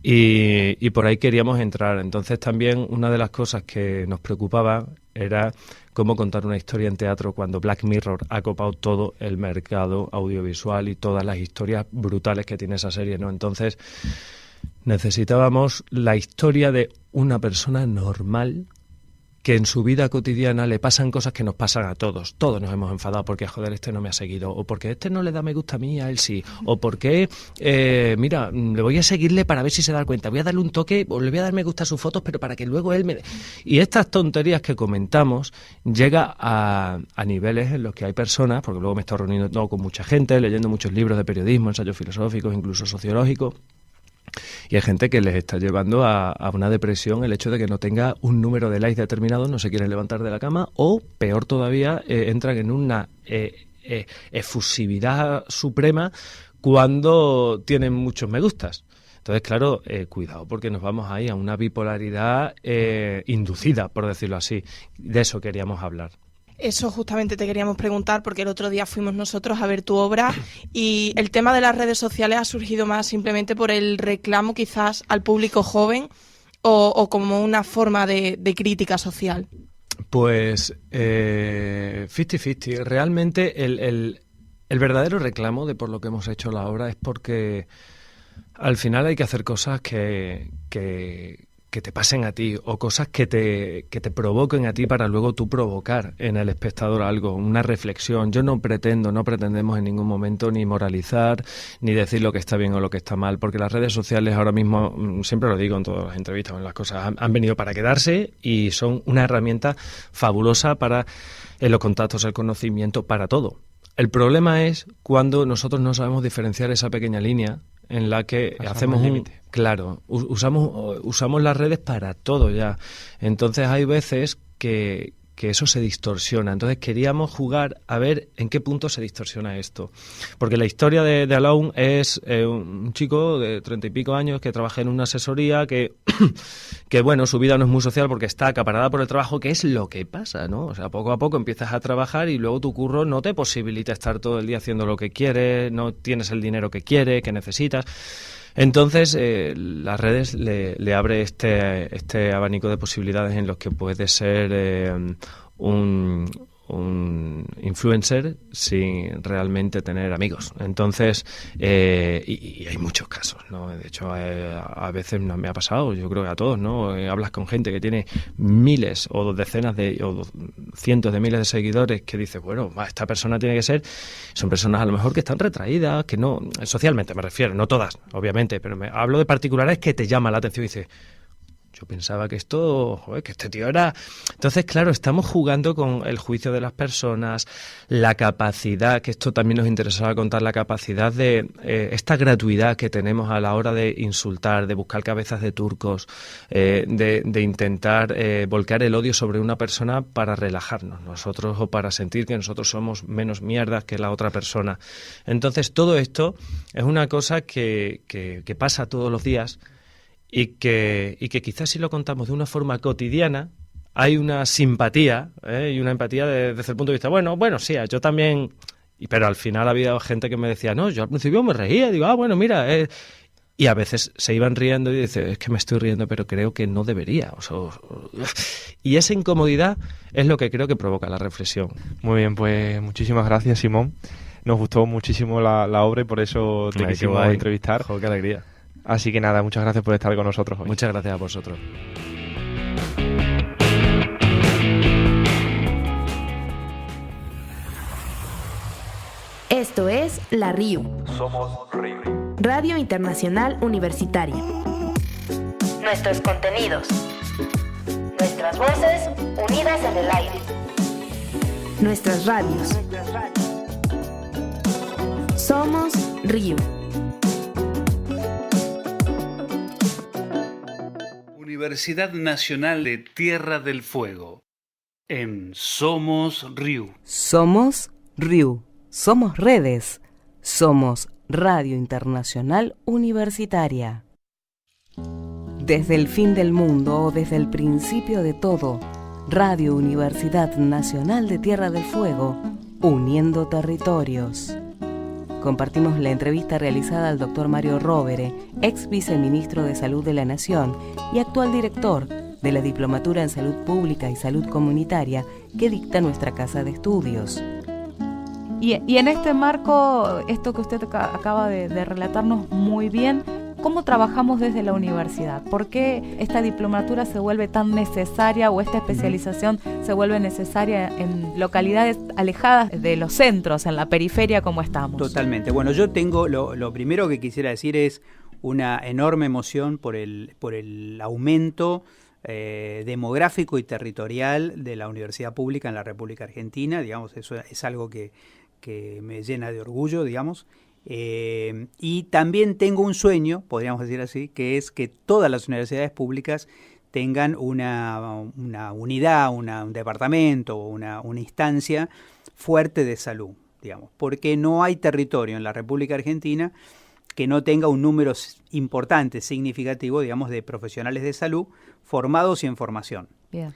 Y por ahí queríamos entrar. Entonces también una de las cosas que nos preocupaba era cómo contar una historia en teatro cuando Black Mirror ha copado todo el mercado audiovisual y todas las historias brutales que tiene esa serie, ¿no? Entonces necesitábamos la historia de una persona normal que en su vida cotidiana le pasan cosas que nos pasan a todos. Todos nos hemos enfadado porque, joder, este no me ha seguido, o porque este no le da me gusta a mí, a él sí, o porque, mira, le voy a seguirle para ver si se da cuenta, voy a darle un toque, o le voy a dar me gusta a sus fotos, pero para que luego él me... Y estas tonterías que comentamos llega a niveles en los que hay personas, porque luego me he estado reuniendo con mucha gente, leyendo muchos libros de periodismo, ensayos filosóficos, incluso sociológicos, y hay gente que les está llevando a una depresión el hecho de que no tenga un número de likes determinado, no se quieren levantar de la cama, o peor todavía, entran en una efusividad suprema cuando tienen muchos me gustas. Entonces, claro, cuidado, porque nos vamos ahí a una bipolaridad inducida, por decirlo así. De eso queríamos hablar. Eso justamente te queríamos preguntar, porque el otro día fuimos nosotros a ver tu obra y el tema de las redes sociales ha surgido más simplemente por el reclamo quizás al público joven o como una forma de crítica social. Pues 50-50. Realmente el verdadero reclamo de por lo que hemos hecho la obra es porque al final hay que hacer cosas que te pasen a ti, o cosas que te provoquen a ti para luego tú provocar en el espectador algo, una reflexión. Yo no pretendemos en ningún momento ni moralizar, ni decir lo que está bien o lo que está mal, porque las redes sociales ahora mismo, siempre lo digo en todas las entrevistas o en las cosas, han venido para quedarse y son una herramienta fabulosa para los contactos, el conocimiento, para todo. El problema es cuando nosotros no sabemos diferenciar esa pequeña línea en la que hacemos un límite. Claro, usamos las redes para todo ya. Entonces hay veces que eso se distorsiona. Entonces queríamos jugar a ver en qué punto se distorsiona esto. Porque la historia de Alone es un chico de 30 y pico años que trabaja en una asesoría que bueno, su vida no es muy social porque está acaparada por el trabajo, que es lo que pasa, ¿no? O sea, poco a poco empiezas a trabajar y luego tu curro no te posibilita estar todo el día haciendo lo que quieres, no tienes el dinero que quieres, que necesitas. Entonces, las redes le abre este abanico de posibilidades en los que puede ser un influencer sin realmente tener amigos. Entonces, y hay muchos casos, ¿no? De hecho, a veces me ha pasado, yo creo que a todos, ¿no? Hablas con gente que tiene miles o decenas o cientos de miles de seguidores que dices, bueno, esta persona tiene que ser... Son personas a lo mejor que están retraídas, que no... Socialmente me refiero, no todas, obviamente, pero hablo de particulares que te llama la atención y dices... Yo pensaba que que este tío era... Entonces, claro, estamos jugando con el juicio de las personas, la capacidad, que esto también nos interesaba contar, la capacidad de esta gratuidad que tenemos a la hora de insultar, de buscar cabezas de turcos, de intentar volcar el odio sobre una persona para relajarnos nosotros o para sentir que nosotros somos menos mierdas que la otra persona. Entonces, todo esto es una cosa que pasa todos los días. Y que quizás si lo contamos de una forma cotidiana hay una simpatía y una empatía desde el punto de vista, bueno, sí, yo también, pero al final había gente que me decía, no, yo al principio me reía, digo, bueno, mira, y a veces se iban riendo y dice, es que me estoy riendo, pero creo que no debería. Y esa incomodidad es lo que creo que provoca la reflexión. Muy bien, pues muchísimas gracias, Simón. Nos gustó muchísimo la obra y por eso te quisimos entrevistar. ¡Jo, qué alegría! Así que nada, muchas gracias por estar con nosotros hoy. Muchas gracias a vosotros. Esto es La RIU. Somos RIU. Radio Internacional Universitaria. Nuestros contenidos. Nuestras voces unidas en el aire. Nuestras radios. Somos RIU. Universidad Nacional de Tierra del Fuego, en Somos RIU. Somos RIU. Somos redes. Somos Radio Internacional Universitaria. Desde el fin del mundo o desde el principio de todo, Radio Universidad Nacional de Tierra del Fuego, uniendo territorios. Compartimos la entrevista realizada al Dr. Mario Rovere, ex viceministro de Salud de la Nación y actual director de la Diplomatura en Salud Pública y Salud Comunitaria que dicta nuestra Casa de Estudios. Y en este marco, esto que usted acaba de relatarnos muy bien, ¿cómo trabajamos desde la universidad? ¿Por qué esta diplomatura se vuelve tan necesaria o esta especialización se vuelve necesaria en localidades alejadas de los centros, en la periferia como estamos? Totalmente. Bueno, yo tengo, lo primero que quisiera decir es una enorme emoción por el aumento demográfico y territorial de la universidad pública en la República Argentina. Digamos, eso es algo que me llena de orgullo, digamos. Y también tengo un sueño, podríamos decir así, que es que todas las universidades públicas tengan una unidad, un departamento, una instancia fuerte de salud, digamos, porque no hay territorio en la República Argentina que no tenga un número importante, significativo, digamos, de profesionales de salud formados y en formación. Bien.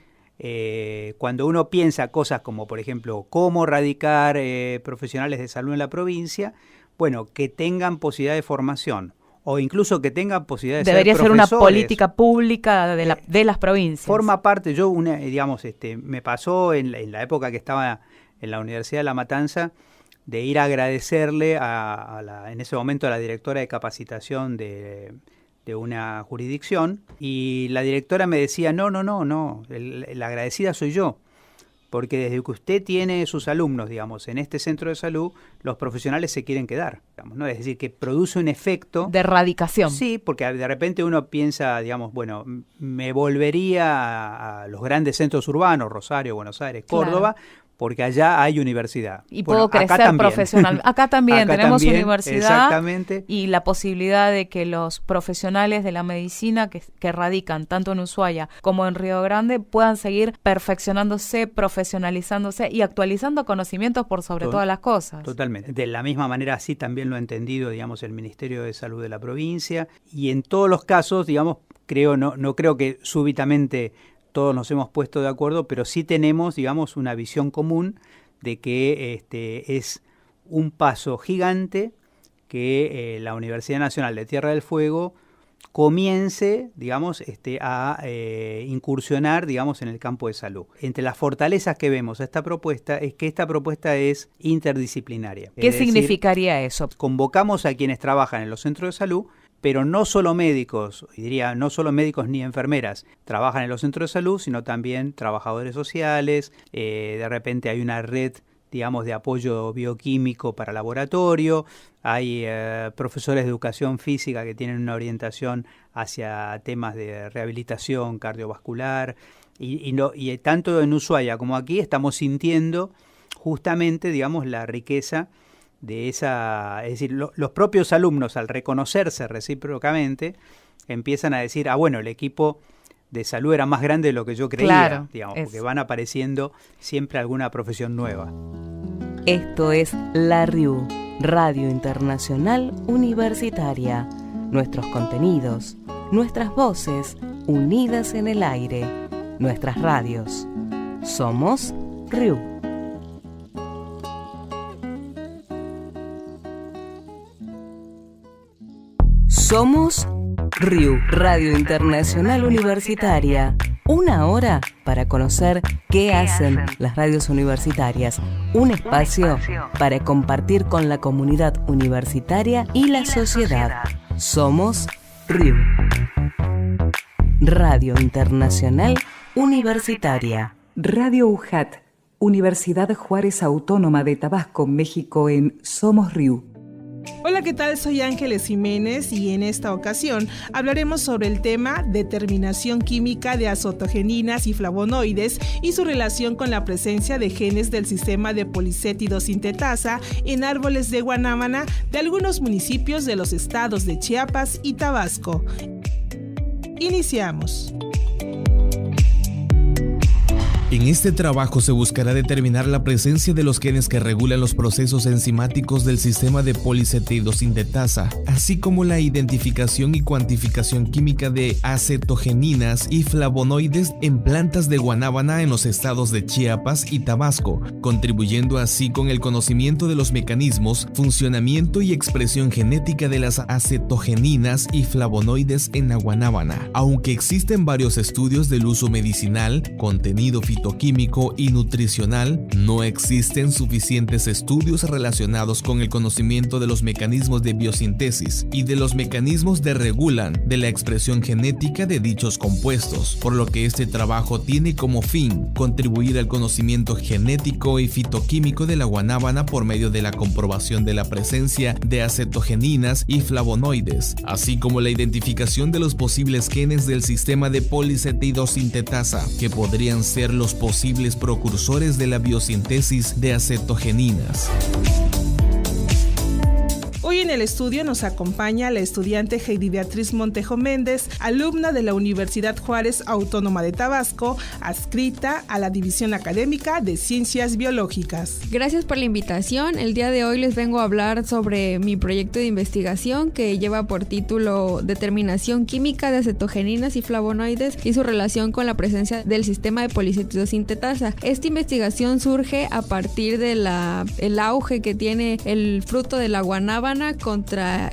Cuando uno piensa cosas como, por ejemplo, cómo radicar profesionales de salud en la provincia, bueno, que tengan posibilidad de formación o incluso que tengan posibilidad de debería ser ser una profesores. Política pública de las provincias. Forma parte, digamos, me pasó en la época que estaba en la Universidad de La Matanza, de ir a agradecerle en ese momento a la directora de capacitación de una jurisdicción, y la directora me decía, no, la agradecida soy yo, porque desde que usted tiene sus alumnos, digamos, en este centro de salud, los profesionales se quieren quedar, digamos, ¿no? Es decir, que produce un efecto de erradicación. Sí, porque de repente uno piensa, digamos, bueno, me volvería a los grandes centros urbanos, Rosario, Buenos Aires, Córdoba, claro, porque allá hay universidad. Y puedo crecer profesional. Acá también tenemos universidad. Exactamente. Y la posibilidad de que los profesionales de la medicina que radican tanto en Ushuaia como en Río Grande puedan seguir perfeccionándose, profesionalizándose y actualizando conocimientos por sobre todas las cosas. Totalmente. De la misma manera, así también lo ha entendido, digamos, el Ministerio de Salud de la provincia. Y en todos los casos, digamos, no creo que súbitamente todos nos hemos puesto de acuerdo, pero sí tenemos, digamos, una visión común de que es un paso gigante que la Universidad Nacional de Tierra del Fuego comience, digamos, a incursionar, digamos, en el campo de salud. Entre las fortalezas que vemos a esta propuesta es que esta propuesta es interdisciplinaria. ¿Qué significaría eso? Convocamos a quienes trabajan en los centros de salud, pero no solo médicos, y diría no solo médicos ni enfermeras trabajan en los centros de salud, sino también trabajadores sociales, de repente hay una red, digamos, de apoyo bioquímico para laboratorio, hay profesores de educación física que tienen una orientación hacia temas de rehabilitación cardiovascular, y tanto en Ushuaia como aquí estamos sintiendo justamente, digamos, la riqueza de esa, es decir, los propios alumnos, al reconocerse recíprocamente, empiezan a decir, bueno, el equipo de salud era más grande de lo que yo creía, claro, digamos, porque van apareciendo siempre alguna profesión nueva. Esto es la RIU, Radio Internacional Universitaria. Nuestros contenidos, nuestras voces, unidas en el aire, nuestras radios. Somos RIU. Somos RIU, Radio Internacional Universitaria. Una hora para conocer qué hacen las radios universitarias. Un espacio para compartir con la comunidad universitaria y la sociedad. Somos RIU, Radio Internacional Universitaria. Radio UJAT, Universidad Juárez Autónoma de Tabasco, México, en Somos RIU. Hola, ¿qué tal? Soy Ángeles Jiménez y en esta ocasión hablaremos sobre el tema determinación química de azotogeninas y flavonoides y su relación con la presencia de genes del sistema de policétido sintetasa en árboles de guanábana de algunos municipios de los estados de Chiapas y Tabasco. Iniciamos. En este trabajo se buscará determinar la presencia de los genes que regulan los procesos enzimáticos del sistema de policetidosintetasa, así como la identificación y cuantificación química de acetogeninas y flavonoides en plantas de guanábana en los estados de Chiapas y Tabasco, contribuyendo así con el conocimiento de los mecanismos, funcionamiento y expresión genética de las acetogeninas y flavonoides en la guanábana. Aunque existen varios estudios del uso medicinal, contenido fitoquímico y nutricional, no existen suficientes estudios relacionados con el conocimiento de los mecanismos de biosíntesis y de los mecanismos de regulan de la expresión genética de dichos compuestos, por lo que este trabajo tiene como fin contribuir al conocimiento genético y fitoquímico de la guanábana por medio de la comprobación de la presencia de acetogeninas y flavonoides, así como la identificación de los posibles genes del sistema de policetidosintetasa, que podrían ser los posibles precursores de la biosíntesis de acetogeninas. Hoy en el estudio nos acompaña la estudiante Heidi Beatriz Montejo Méndez, alumna de la Universidad Juárez Autónoma de Tabasco, adscrita a la División Académica de Ciencias Biológicas. Gracias por la invitación. El día de hoy les vengo a hablar sobre mi proyecto de investigación que lleva por título Determinación química de acetogeninas y flavonoides y su relación con la presencia del sistema de policetidosintetasa. Esta investigación surge a partir de el auge que tiene el fruto de la guanábana contra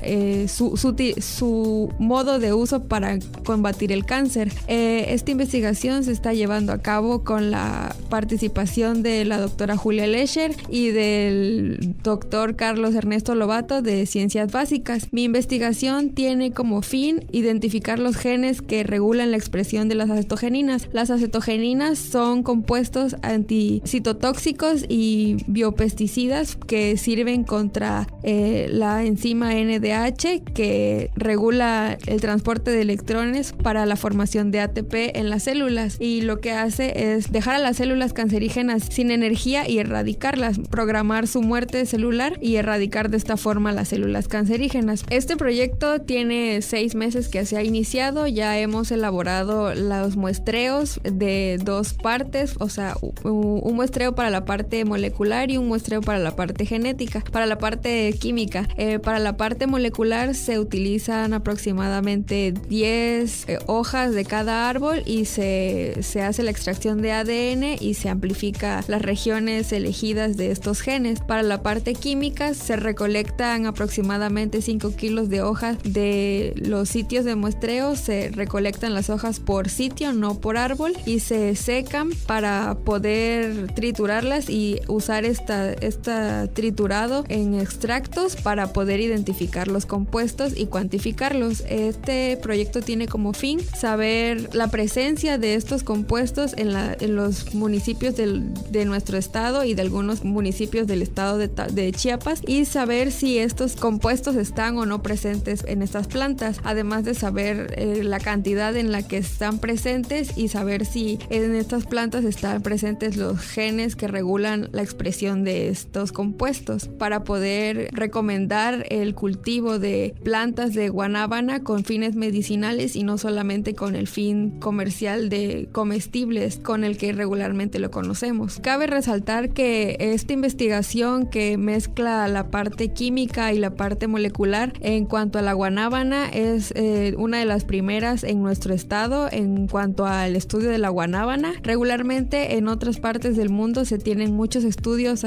su modo de uso para combatir el cáncer. Esta investigación se está llevando a cabo con la participación de la doctora Julia Lescher y del doctor Carlos Ernesto Lobato de Ciencias Básicas. Mi investigación tiene como fin identificar los genes que regulan la expresión de las acetogeninas. Las acetogeninas son compuestos anticitotóxicos y biopesticidas que sirven contra la enzima NDH que regula el transporte de electrones para la formación de ATP en las células, y lo que hace es dejar a las células cancerígenas sin energía y erradicarlas, programar su muerte celular y erradicar de esta forma las células cancerígenas. Este proyecto tiene 6 meses que se ha iniciado. Ya hemos elaborado los muestreos de 2 partes, o sea, un muestreo para la parte molecular y un muestreo para la parte genética, para la parte química. Para la parte molecular se utilizan aproximadamente 10 hojas de cada árbol y se hace la extracción de ADN y se amplifica las regiones elegidas de estos genes. Para la parte química se recolectan aproximadamente 5 kilos de hojas de los sitios de muestreo. Se recolectan las hojas por sitio, no por árbol, y se secan para poder triturarlas y usar esta triturado en extractos para poder identificar los compuestos y cuantificarlos. Este proyecto tiene como fin saber la presencia de estos compuestos en los municipios de nuestro estado y de algunos municipios del estado de Chiapas, y saber si estos compuestos están o no presentes en estas plantas, además de saber la cantidad en la que están presentes y saber si en estas plantas están presentes los genes que regulan la expresión de estos compuestos, para poder recomendar el cultivo de plantas de guanábana con fines medicinales y no solamente con el fin comercial de comestibles con el que regularmente lo conocemos. Cabe resaltar que esta investigación que mezcla la parte química y la parte molecular en cuanto a la guanábana es una de las primeras en nuestro estado en cuanto al estudio de la guanábana. Regularmente en otras partes del mundo se tienen muchos estudios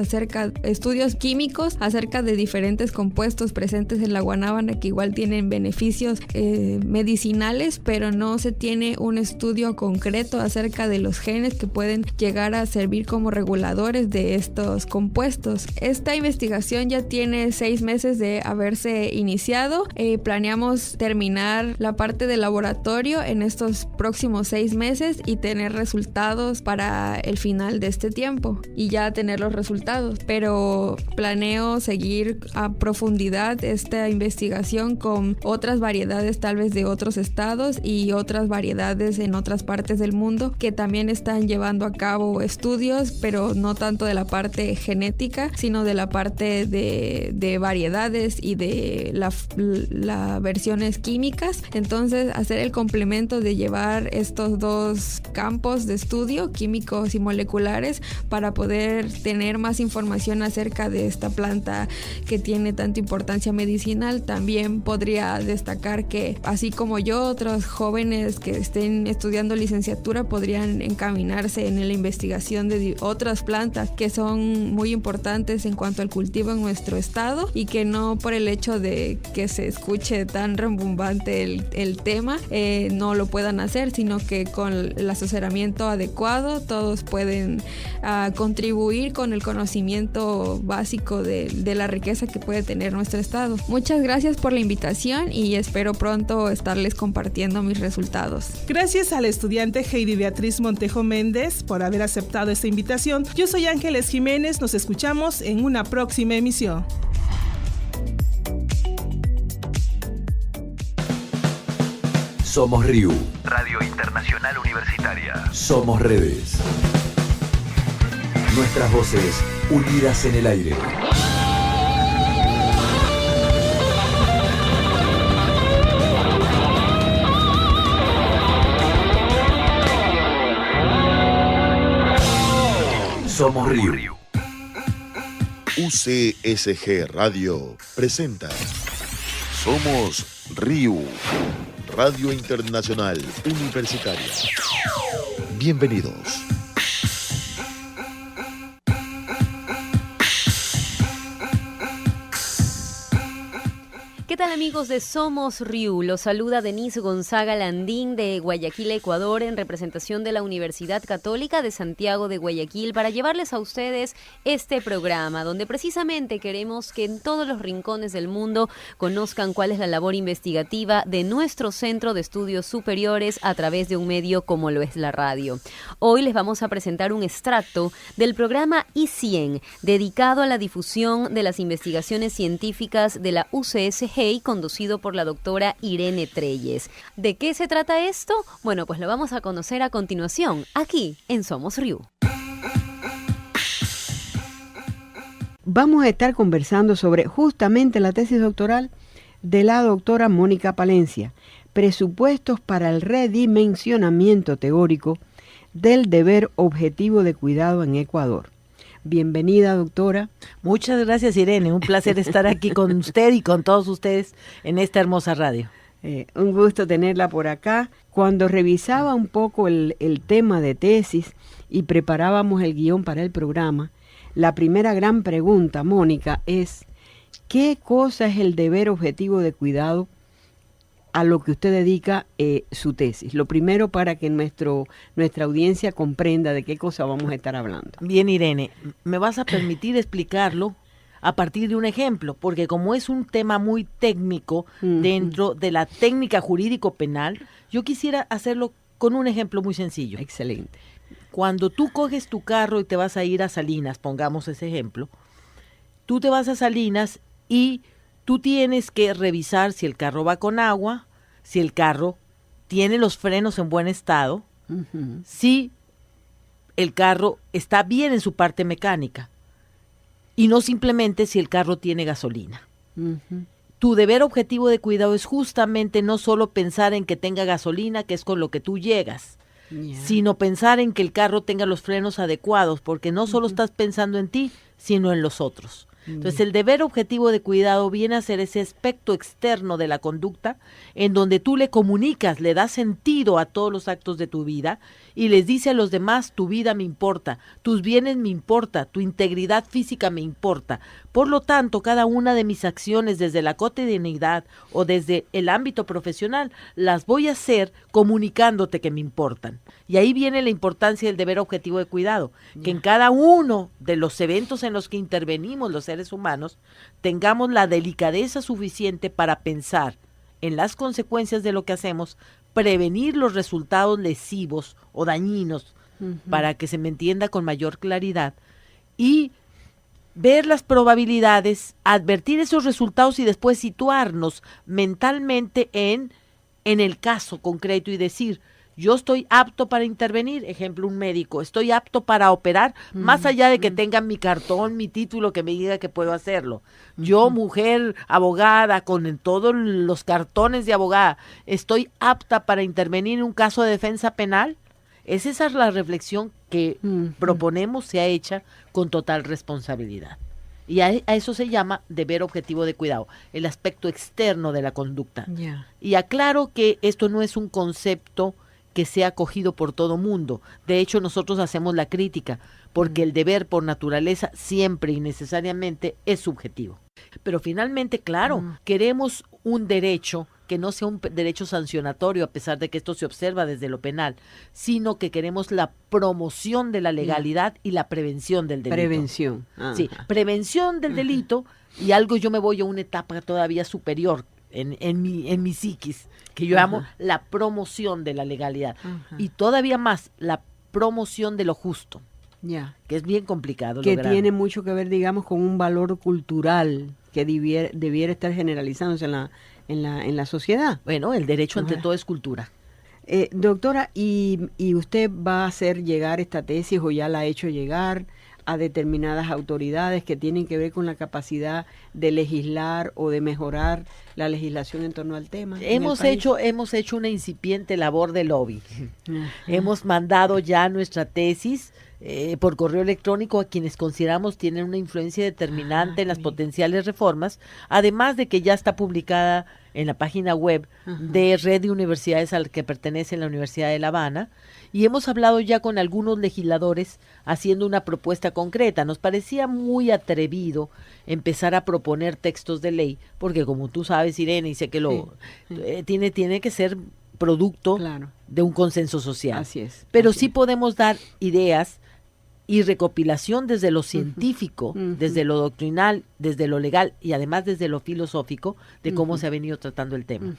químicos acerca de diferentes compuestos presentes en la guanábana que igual tienen beneficios medicinales, pero no se tiene un estudio concreto acerca de los genes que pueden llegar a servir como reguladores de estos compuestos. Esta investigación ya tiene 6 meses de haberse iniciado. Planeamos terminar la parte de laboratorio en estos próximos 6 meses y tener resultados para el final de este tiempo y ya tener los resultados, pero planeo seguir profundizando profundidad esta investigación con otras variedades tal vez de otros estados y otras variedades en otras partes del mundo que también están llevando a cabo estudios, pero no tanto de la parte genética, sino de la parte de variedades y de las versiones químicas. Entonces, hacer el complemento de llevar estos dos campos de estudio, químicos y moleculares, para poder tener más información acerca de esta planta que tiene tanta importancia medicinal. También podría destacar que, así como yo, otros jóvenes que estén estudiando licenciatura podrían encaminarse en la investigación de otras plantas que son muy importantes en cuanto al cultivo en nuestro estado, y que no por el hecho de que se escuche tan rembumbante el tema no lo puedan hacer, sino que con el asesoramiento adecuado todos pueden contribuir con el conocimiento básico de la riqueza que puede tener nuestro estado. Muchas gracias por la invitación y espero pronto estarles compartiendo mis resultados. Gracias a la estudiante Heidi Beatriz Montejo Méndez por haber aceptado esta invitación. Yo soy Ángeles Jiménez, nos escuchamos en una próxima emisión. Somos RIU, Radio Internacional Universitaria. Somos redes. Nuestras voces unidas en el aire. Somos RIU. UCSG Radio presenta Somos RIU, Radio Internacional Universitaria. Bienvenidos. ¿Qué tal, amigos de Somos RIU? Los saluda Denise Gonzaga Landín de Guayaquil, Ecuador, en representación de la Universidad Católica de Santiago de Guayaquil, para llevarles a ustedes este programa, donde precisamente queremos que en todos los rincones del mundo conozcan cuál es la labor investigativa de nuestro Centro de Estudios Superiores a través de un medio como lo es la radio. Hoy les vamos a presentar un extracto del programa I100, dedicado a la difusión de las investigaciones científicas de la UCSG, conducido por la doctora Irene Treyes. ¿De qué se trata esto? Bueno, pues lo vamos a conocer a continuación, aquí en Somos RIU. Vamos a estar conversando sobre justamente la tesis doctoral de la doctora Mónica Palencia, presupuestos para el redimensionamiento teórico del deber objetivo de cuidado en Ecuador. Bienvenida, doctora. Muchas gracias, Irene. Un placer estar aquí con usted y con todos ustedes en esta hermosa radio. Un gusto tenerla por acá. Cuando revisaba un poco el tema de tesis y preparábamos el guión para el programa, la primera gran pregunta, Mónica, es ¿qué cosa es el deber objetivo de cuidado a lo que usted dedica su tesis? Lo primero, para que nuestra audiencia comprenda de qué cosa vamos a estar hablando. Bien, Irene, me vas a permitir explicarlo a partir de un ejemplo, porque como es un tema muy técnico dentro de la técnica jurídico-penal, yo quisiera hacerlo con un ejemplo muy sencillo. Excelente. Cuando tú coges tu carro y te vas a ir a Salinas, pongamos ese ejemplo, tú te vas a Salinas y tú tienes que revisar si el carro va con agua, si el carro tiene los frenos en buen estado, si el carro está bien en su parte mecánica, y no simplemente si el carro tiene gasolina. Tu deber objetivo de cuidado es justamente no solo pensar en que tenga gasolina, que es con lo que tú llegas, sino pensar en que el carro tenga los frenos adecuados, porque no solo estás pensando en ti, sino en los otros. Entonces, el deber objetivo de cuidado viene a ser ese aspecto externo de la conducta en donde tú le comunicas, le das sentido a todos los actos de tu vida y les dice a los demás: tu vida me importa, tus bienes me importa, tu integridad física me importa. Por lo tanto, cada una de mis acciones desde la cotidianidad o desde el ámbito profesional las voy a hacer comunicándote que me importan. Y ahí viene la importancia del deber objetivo de cuidado, que en cada uno de los eventos en los que intervenimos los seres humanos tengamos la delicadeza suficiente para pensar en las consecuencias de lo que hacemos, prevenir los resultados lesivos o dañinos, para que se me entienda con mayor claridad, y ver las probabilidades, advertir esos resultados y después situarnos mentalmente en el caso concreto y decir, yo estoy apto para intervenir, ejemplo, un médico, estoy apto para operar, más allá de que tengan mi cartón, mi título que me diga que puedo hacerlo. Yo, mujer, abogada, con todos los cartones de abogada, ¿estoy apta para intervenir en un caso de defensa penal? Esa es la reflexión que proponemos sea hecha con total responsabilidad. Y a eso se llama deber objetivo de cuidado, el aspecto externo de la conducta. Yeah. Y aclaro que esto no es un concepto que sea acogido por todo mundo. De hecho, nosotros hacemos la crítica, porque el deber por naturaleza siempre y necesariamente es subjetivo. Pero finalmente, claro, queremos un derecho que no sea un derecho sancionatorio, a pesar de que esto se observa desde lo penal, sino que queremos la promoción de la legalidad y la prevención del delito. Prevención. Sí, prevención del delito, y algo yo me voy a una etapa todavía superior en mi psiquis, que yo llamo la promoción de la legalidad, y todavía más la promoción de lo justo, que es bien complicado que lograr. Tiene mucho que ver, digamos, con un valor cultural que debiera estar generalizándose en la sociedad. Bueno, el derecho ante todo es cultura. Doctora, ¿y usted va a hacer llegar esta tesis o ya la ha hecho llegar a determinadas autoridades que tienen que ver con la capacidad de legislar o de mejorar la legislación en torno al tema? Hemos hecho una incipiente labor de lobby. Hemos mandado ya nuestra tesis por correo electrónico a quienes consideramos tienen una influencia determinante en las potenciales reformas, además de que ya está publicada en la página web de Red de Universidades al que pertenece la Universidad de La Habana, y hemos hablado ya con algunos legisladores haciendo una propuesta concreta. Nos parecía muy atrevido empezar a proponer textos de ley, porque como tú sabes, Irene, y sé que tiene que ser producto de un consenso social. Así es. Pero sí podemos dar ideas y recopilación desde lo científico, desde lo doctrinal, desde lo legal y además desde lo filosófico de cómo se ha venido tratando el tema.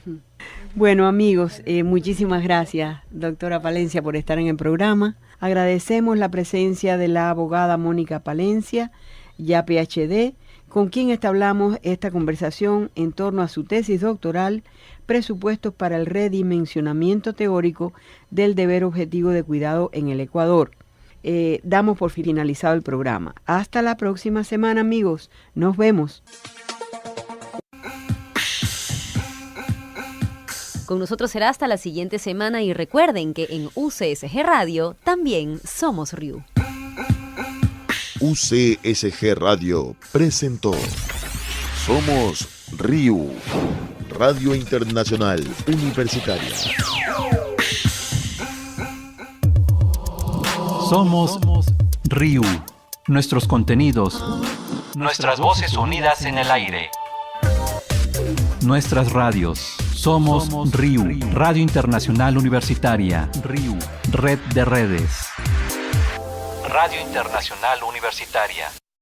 Bueno, amigos, muchísimas gracias, doctora Palencia, por estar en el programa. Agradecemos la presencia de la abogada Mónica Palencia, ya PhD, con quien establamos esta conversación en torno a su tesis doctoral, Presupuestos para el redimensionamiento teórico del deber objetivo de cuidado en el Ecuador. Damos por finalizado el programa. Hasta la próxima semana, amigos. Nos vemos. Con nosotros será hasta la siguiente semana y recuerden que en UCSG Radio también somos RIU. UCSG Radio presentó Somos RIU, Radio Internacional Universitaria. Somos RIU. Nuestros contenidos. Nuestras voces unidas en el aire. Nuestras radios. Somos RIU. Radio Internacional Universitaria. RIU. Red de redes. Radio Internacional Universitaria.